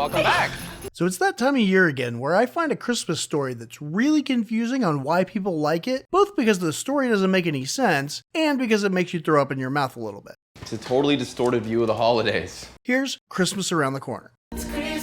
welcome back. So it's that time of year again where I find a Christmas story that's really confusing on why people like it, both because the story doesn't make any sense and because it makes you throw up in your mouth a little bit. It's a totally distorted view of the holidays. Here's Christmas Around the Corner. Okay,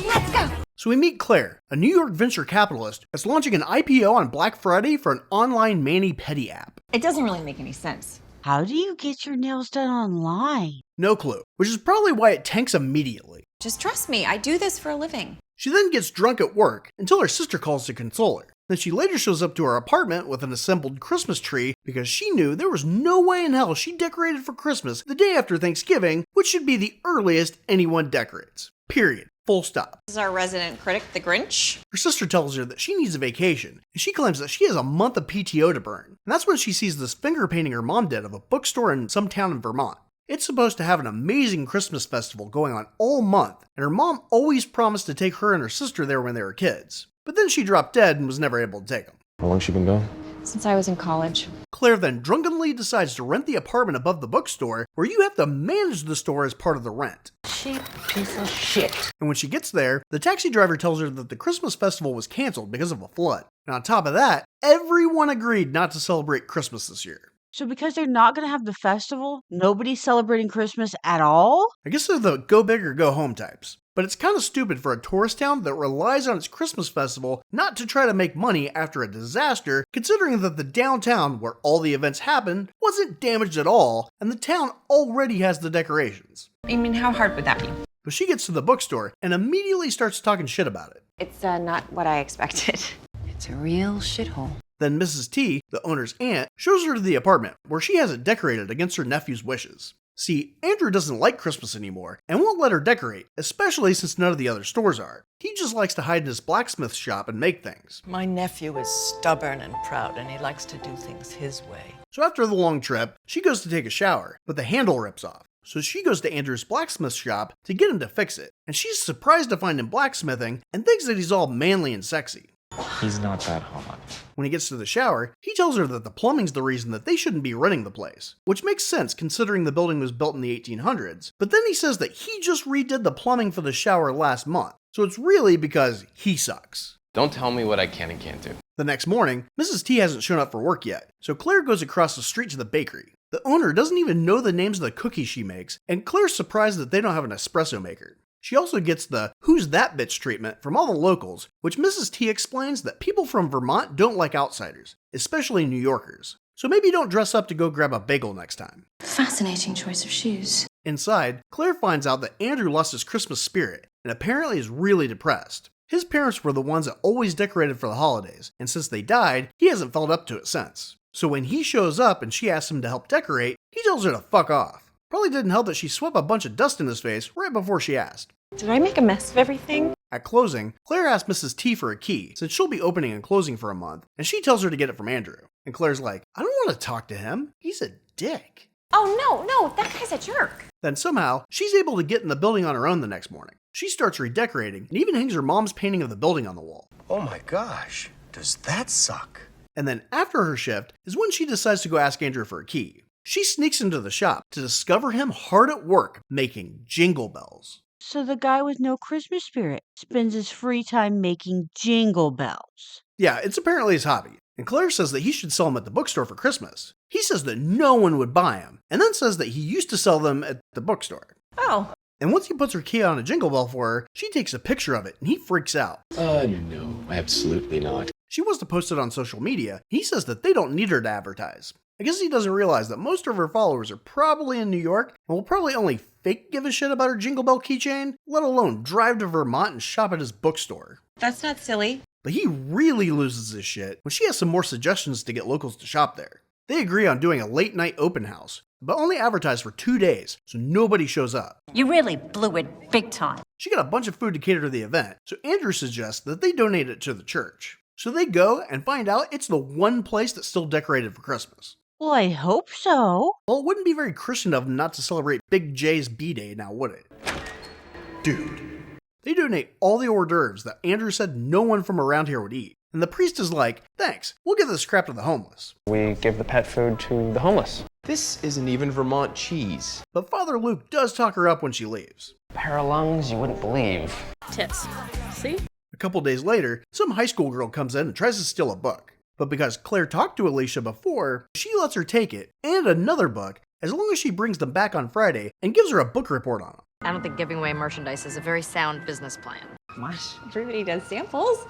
let's go. So we meet Claire, a New York venture capitalist that's launching an IPO on Black Friday for an online mani-pedi app. It doesn't really make any sense. How do you get your nails done online? No clue, which is probably why it tanks immediately. Just trust me, I do this for a living. She then gets drunk at work until her sister calls to console her. Then she later shows up to her apartment with an assembled Christmas tree because she knew there was no way in hell she decorated for Christmas the day after Thanksgiving, which should be the earliest anyone decorates. Period. Full stop. This is our resident critic, the Grinch. Her sister tells her that she needs a vacation, and she claims that she has a month of PTO to burn. And that's when she sees this finger painting her mom did of a bookstore in some town in Vermont. It's supposed to have an amazing Christmas festival going on all month, and her mom always promised to take her and her sister there when they were kids. But then she dropped dead and was never able to take them. How long she been gone? Since I was in college. Claire then drunkenly decides to rent the apartment above the bookstore, where you have to manage the store as part of the rent. Cheap piece of shit. And when she gets there, the taxi driver tells her that the Christmas festival was canceled because of a flood. And on top of that, everyone agreed not to celebrate Christmas this year. So because they're not going to have the festival, nobody's celebrating Christmas at all? I guess they're the go big or go home types. But it's kind of stupid for a tourist town that relies on its Christmas festival not to try to make money after a disaster, considering that the downtown where all the events happen wasn't damaged at all, and the town already has the decorations. I mean, how hard would that be? But she gets to the bookstore and immediately starts talking shit about it. It's not what I expected. It's a real shithole. Then Mrs. T, the owner's aunt, shows her to the apartment where she has it decorated against her nephew's wishes. See, Andrew doesn't like Christmas anymore and won't let her decorate, especially since none of the other stores are. He just likes to hide in his blacksmith shop and make things. My nephew is stubborn and proud, and he likes to do things his way. So after the long trip, she goes to take a shower, but the handle rips off. So she goes to Andrew's blacksmith shop to get him to fix it, and she's surprised to find him blacksmithing and thinks that he's all manly and sexy. He's not that hot. When he gets to the shower, he tells her that the plumbing's the reason that they shouldn't be renting the place, which makes sense considering the building was built in the 1800s, but then he says that he just redid the plumbing for the shower last month, so it's really because he sucks. Don't tell me what I can and can't do. The next morning, Mrs. T hasn't shown up for work yet, so Claire goes across the street to the bakery. The owner doesn't even know the names of the cookies she makes, and Claire's surprised that they don't have an espresso maker. She also gets the "who's that bitch" treatment from all the locals, which Mrs. T explains that people from Vermont don't like outsiders, especially New Yorkers. So maybe don't dress up to go grab a bagel next time. Fascinating choice of shoes. Inside, Claire finds out that Andrew lost his Christmas spirit, and apparently is really depressed. His parents were the ones that always decorated for the holidays, and since they died, he hasn't felt up to it since. So when he shows up and she asks him to help decorate, he tells her to fuck off. Probably didn't help that she swept a bunch of dust in his face right before she asked. Did I make a mess of everything? At closing, Claire asks Mrs. T for a key, since she'll be opening and closing for a month, and she tells her to get it from Andrew. And Claire's like, I don't want to talk to him. He's a dick. Oh no, that guy's a jerk. Then somehow, she's able to get in the building on her own the next morning. She starts redecorating, and even hangs her mom's painting of the building on the wall. Oh my gosh, does that suck? And then after her shift is when she decides to go ask Andrew for a key. She sneaks into the shop to discover him hard at work making jingle bells. So the guy with no Christmas spirit spends his free time making jingle bells. Yeah, it's apparently his hobby. And Claire says that he should sell them at the bookstore for Christmas. He says that no one would buy them, and then says that he used to sell them at the bookstore. Oh. And once he puts her key on a jingle bell for her, she takes a picture of it, and he freaks out. No, absolutely not. She wants to post it on social media, and he says that they don't need her to advertise. I guess he doesn't realize that most of her followers are probably in New York, and will probably only fake give a shit about her Jingle Bell keychain, let alone drive to Vermont and shop at his bookstore. That's not silly. But he really loses his shit when she has some more suggestions to get locals to shop there. They agree on doing a late night open house, but only advertise for 2 days, so nobody shows up. You really blew it big time. She got a bunch of food to cater to the event, so Andrew suggests that they donate it to the church. So they go and find out it's the one place that's still decorated for Christmas. Well, I hope so. Well, it wouldn't be very Christian of them not to celebrate Big J's B-Day now, would it? Dude. They donate all the hors d'oeuvres that Andrew said no one from around here would eat. And the priest is like, thanks, we'll give this crap to the homeless. We give the pet food to the homeless. This isn't even Vermont cheese. But Father Luke does talk her up when she leaves. Pair of lungs you wouldn't believe. Tits. See? A couple days later, some high school girl comes in and tries to steal a book. But because Claire talked to Alicia before, she lets her take it, and another book, as long as she brings them back on Friday and gives her a book report on them. I don't think giving away merchandise is a very sound business plan. What? Everybody does samples.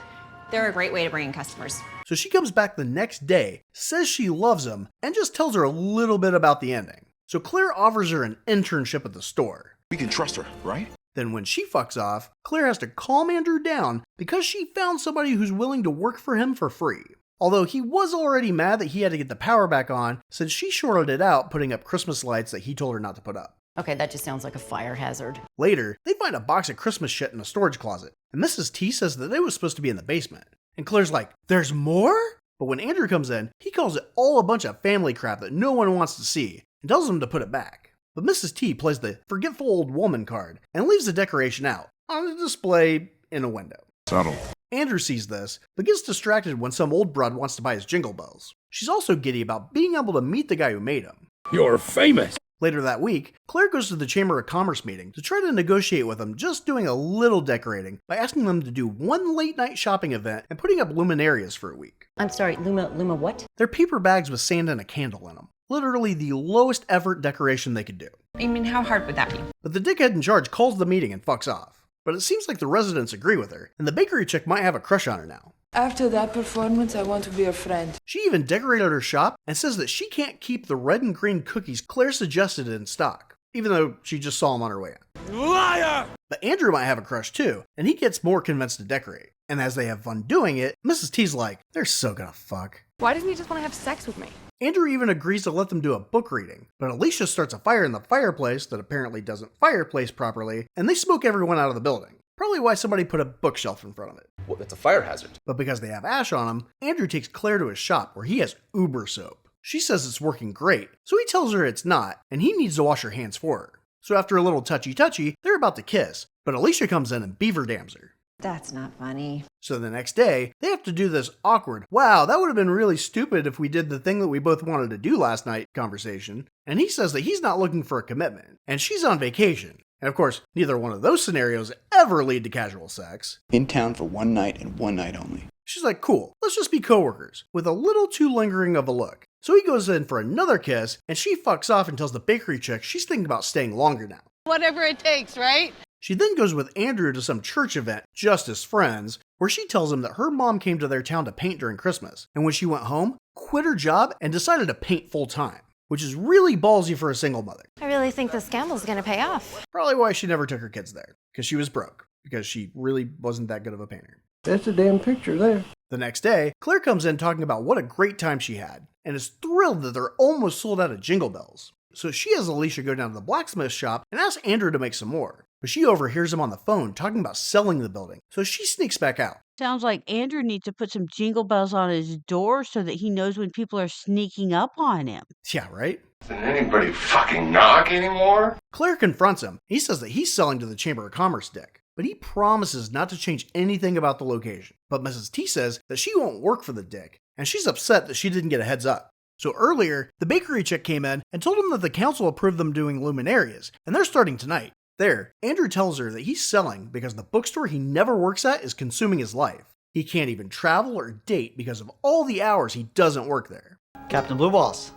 They're a great way to bring in customers. So she comes back the next day, says she loves him, and just tells her a little bit about the ending. So Claire offers her an internship at the store. We can trust her, right? Then when she fucks off, Claire has to calm Andrew down because she found somebody who's willing to work for him for free. Although he was already mad that he had to get the power back on since she shorted it out putting up Christmas lights that he told her not to put up. Okay, that just sounds like a fire hazard. Later, they find a box of Christmas shit in a storage closet, and Mrs. T says that it was supposed to be in the basement. And Claire's like, "There's more?" But when Andrew comes in, he calls it all a bunch of family crap that no one wants to see, and tells him to put it back. But Mrs. T plays the forgetful old woman card, and leaves the decoration out, on a display in a window. Subtle. Andrew sees this, but gets distracted when some old broad wants to buy his jingle bells. She's also giddy about being able to meet the guy who made them. You're famous! Later that week, Claire goes to the Chamber of Commerce meeting to try to negotiate with them just doing a little decorating by asking them to do one late night shopping event and putting up luminarias for a week. I'm sorry, Luma what? They're paper bags with sand and a candle in them. Literally the lowest effort decoration they could do. I mean, how hard would that be? But the dickhead in charge calls the meeting and fucks off. But it seems like the residents agree with her, and the bakery chick might have a crush on her now. After that performance, I want to be a friend. She even decorated her shop and says that she can't keep the red and green cookies Claire suggested in stock, even though she just saw them on her way out. Liar! But Andrew might have a crush too, and he gets more convinced to decorate. And as they have fun doing it, Mrs. T's like, they're so gonna fuck. Why doesn't he just want to have sex with me? Andrew even agrees to let them do a book reading, but Alicia starts a fire in the fireplace that apparently doesn't fireplace properly, and they smoke everyone out of the building. Probably why somebody put a bookshelf in front of it. Well, that's a fire hazard. But because they have ash on them, Andrew takes Claire to his shop where he has Uber soap. She says it's working great, so he tells her it's not, and he needs to wash her hands for her. So after a little touchy-touchy, they're about to kiss, but Alicia comes in and beaver dams her. That's not funny. So the next day, they have to do this awkward, wow, that would have been really stupid if we did the thing that we both wanted to do last night conversation, and he says that he's not looking for a commitment, and she's on vacation. And of course, neither one of those scenarios ever lead to casual sex. In town for one night and one night only. She's like, cool, let's just be coworkers, with a little too lingering of a look. So he goes in for another kiss, and she fucks off and tells the bakery chick she's thinking about staying longer now. Whatever it takes, right? She then goes with Andrew to some church event, just as friends, where she tells him that her mom came to their town to paint during Christmas, and when she went home, quit her job and decided to paint full time. Which is really ballsy for a single mother. I really think this gamble's gonna pay off. Probably why she never took her kids there, because she was broke, because she really wasn't that good of a painter. That's a damn picture there. The next day, Claire comes in talking about what a great time she had, and is thrilled that they're almost sold out of jingle bells. So she has Alicia go down to the blacksmith shop and ask Andrew to make some more, but she overhears him on the phone talking about selling the building, so she sneaks back out. Sounds like Andrew needs to put some jingle bells on his door so that he knows when people are sneaking up on him. Yeah, right? Doesn't anybody fucking knock anymore? Claire confronts him. He says that he's selling to the Chamber of Commerce dick, but he promises not to change anything about the location. But Mrs. T says that she won't work for the dick, and she's upset that she didn't get a heads up. So earlier, the bakery chick came in and told him that the council approved them doing luminarias, and they're starting tonight. There, Andrew tells her that he's selling because the bookstore he never works at is consuming his life. He can't even travel or date because of all the hours he doesn't work there. Captain Blue Balls,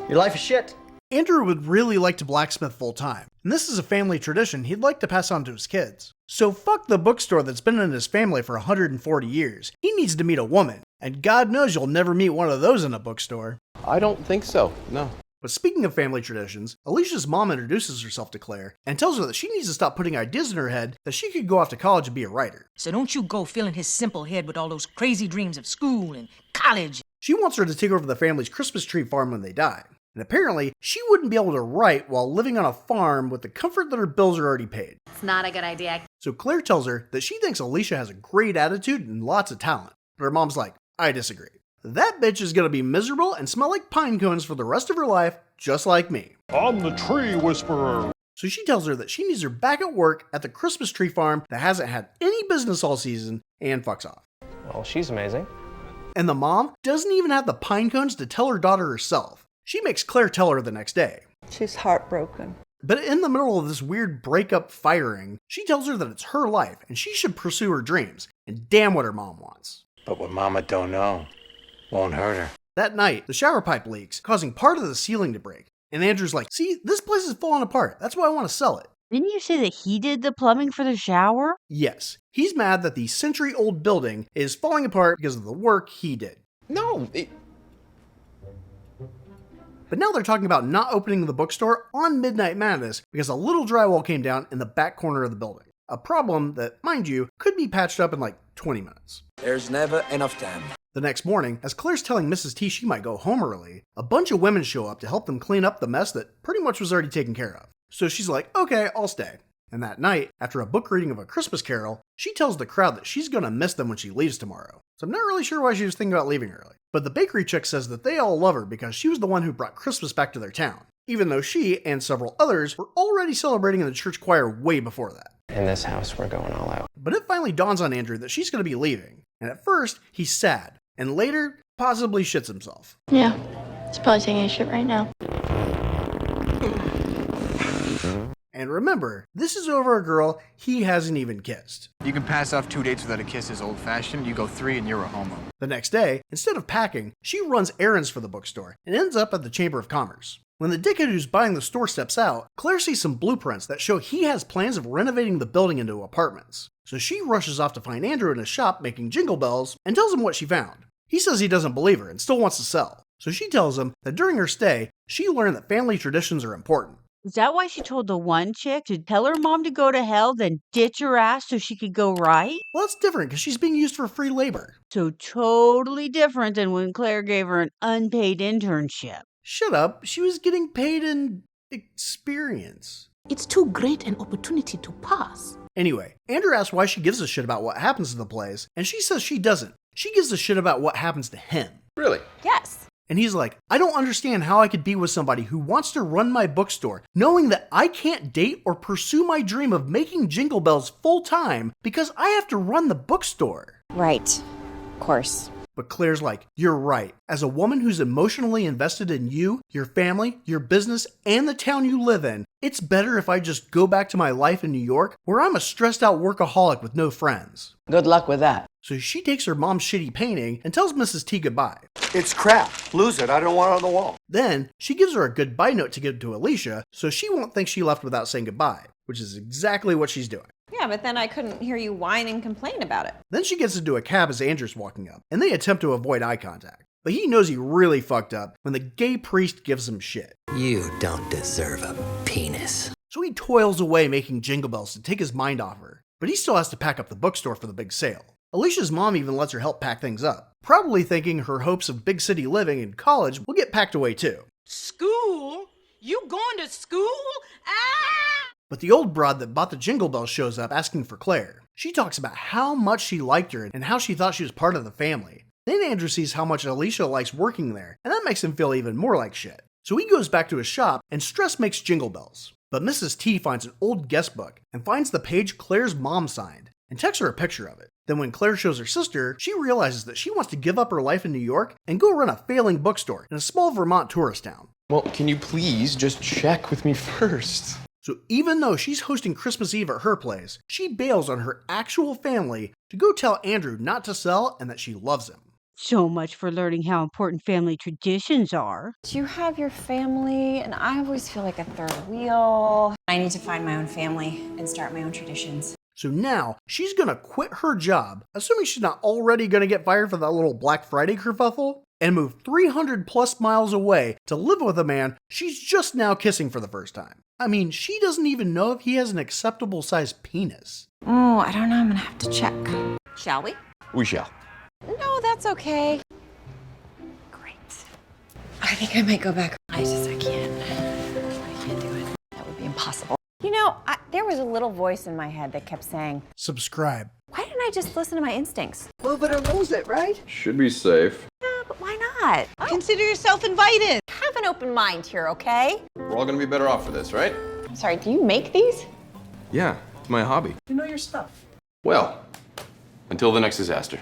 your life is shit. Andrew would really like to blacksmith full time, and this is a family tradition he'd like to pass on to his kids. So fuck the bookstore that's been in his family for 140 years. He needs to meet a woman, and God knows you'll never meet one of those in a bookstore. I don't think so, no. But speaking of family traditions, Alicia's mom introduces herself to Claire and tells her that she needs to stop putting ideas in her head that she could go off to college and be a writer. So don't you go filling his simple head with all those crazy dreams of school and college. She wants her to take over the family's Christmas tree farm when they die. And apparently, she wouldn't be able to write while living on a farm with the comfort that her bills are already paid. It's not a good idea. So Claire tells her that she thinks Alicia has a great attitude and lots of talent. But her mom's like, I disagree. That bitch is gonna be miserable and smell like pine cones for the rest of her life, just like me. I'm the tree whisperer. So she tells her that she needs her back at work at the Christmas tree farm that hasn't had any business all season, and fucks off. Well, she's amazing. And the mom doesn't even have the pine cones to tell her daughter herself. She makes Claire tell her the next day. She's heartbroken. But in the middle of this weird breakup firing, she tells her that it's her life and she should pursue her dreams, and damn what her mom wants. But what Mama don't know won't hurt her. That night, the shower pipe leaks, causing part of the ceiling to break. And Andrew's like, see, this place is falling apart. That's why I want to sell it. Didn't you say that he did the plumbing for the shower? Yes, he's mad that the century-old building is falling apart because of the work he did. No, But now they're talking about not opening the bookstore on Midnight Madness because a little drywall came down in the back corner of the building. A problem that, mind you, could be patched up in like 20 minutes. There's never enough time. The next morning, as Claire's telling Mrs. T she might go home early, a bunch of women show up to help them clean up the mess that pretty much was already taken care of. So she's like, okay, I'll stay. And that night, after a book reading of A Christmas Carol, she tells the crowd that she's gonna miss them when she leaves tomorrow. So I'm not really sure why she was thinking about leaving early. But the bakery chick says that they all love her because she was the one who brought Christmas back to their town, even though she and several others were already celebrating in the church choir way before that. in this house, we're going all out. But it finally dawns on Andrew that she's gonna be leaving. And at first, he's sad. And later, possibly shits himself. Yeah, he's probably taking a shit right now. And remember, this is over a girl he hasn't even kissed. You can pass off 2 dates without a kiss as old-fashioned. You go 3 and you're a homo. The next day, instead of packing, she runs errands for the bookstore and ends up at the Chamber of Commerce. When the dickhead who's buying the store steps out, Claire sees some blueprints that show he has plans of renovating the building into apartments. So she rushes off to find Andrew in his shop making jingle bells and tells him what she found. He says he doesn't believe her and still wants to sell. So she tells him that during her stay, she learned that family traditions are important. Is that why she told the one chick to tell her mom to go to hell, then ditch her ass so she could go right? Well, that's different because she's being used for free labor. So totally different than when Claire gave her an unpaid internship. Shut up. She was getting paid in experience. It's too great an opportunity to pass. Anyway, Andrew asks why she gives a shit about what happens to the plays, and she says she doesn't. She gives a shit about what happens to him. Really? Yes. And he's like, I don't understand how I could be with somebody who wants to run my bookstore, knowing that I can't date or pursue my dream of making jingle bells full time because I have to run the bookstore. Right. Of course. But Claire's like, you're right. As a woman who's emotionally invested in you, your family, your business, and the town you live in, it's better if I just go back to my life in New York where I'm a stressed out workaholic with no friends. Good luck with that. So she takes her mom's shitty painting and tells Mrs. T goodbye. It's crap. Lose it. I don't want it on the wall. Then she gives her a goodbye note to give to Alicia so she won't think she left without saying goodbye, which is exactly what she's doing. Yeah, but then I couldn't hear you whine and complain about it. Then she gets into a cab as Andrew's walking up, and they attempt to avoid eye contact. But he knows he really fucked up when the gay priest gives him shit. You don't deserve a penis. So he toils away making jingle bells to take his mind off her, but he still has to pack up the bookstore for the big sale. Alicia's mom even lets her help pack things up, probably thinking her hopes of big city living and college will get packed away too. School? You going to school? Ah! But the old broad that bought the jingle bells shows up asking for Claire. She talks about how much she liked her and how she thought she was part of the family. Then Andrew sees how much Alicia likes working there, and that makes him feel even more like shit. So he goes back to his shop, and Stress makes jingle bells. But Mrs. T finds an old guest book and finds the page Claire's mom signed, and texts her a picture of it. Then when Claire shows her sister, she realizes that she wants to give up her life in New York and go run a failing bookstore in a small Vermont tourist town. Well, can you please just check with me first? So even though she's hosting Christmas Eve at her place, she bails on her actual family to go tell Andrew not to sell and that she loves him. So much for learning how important family traditions are. You have your family, and I always feel like a third wheel. I need to find my own family and start my own traditions. So now she's gonna quit her job, assuming she's not already gonna get fired for that little Black Friday kerfuffle, and move 300 plus miles away to live with a man she's just now kissing for the first time. I mean, she doesn't even know if he has an acceptable sized penis. Oh, I don't know. I'm gonna have to check. Shall we? We shall. No, that's okay. Great. I think I might go back. I can't do it. That would be impossible. You know, there was a little voice in my head that kept saying, subscribe. Why didn't I just listen to my instincts? Move it or lose it, right? Should be safe. Yeah, but why not? Consider yourself invited. Have an open mind here, okay? We're all gonna be better off for this, right? I'm sorry, do you make these? Yeah, it's my hobby. You know your stuff. Well, until the next disaster.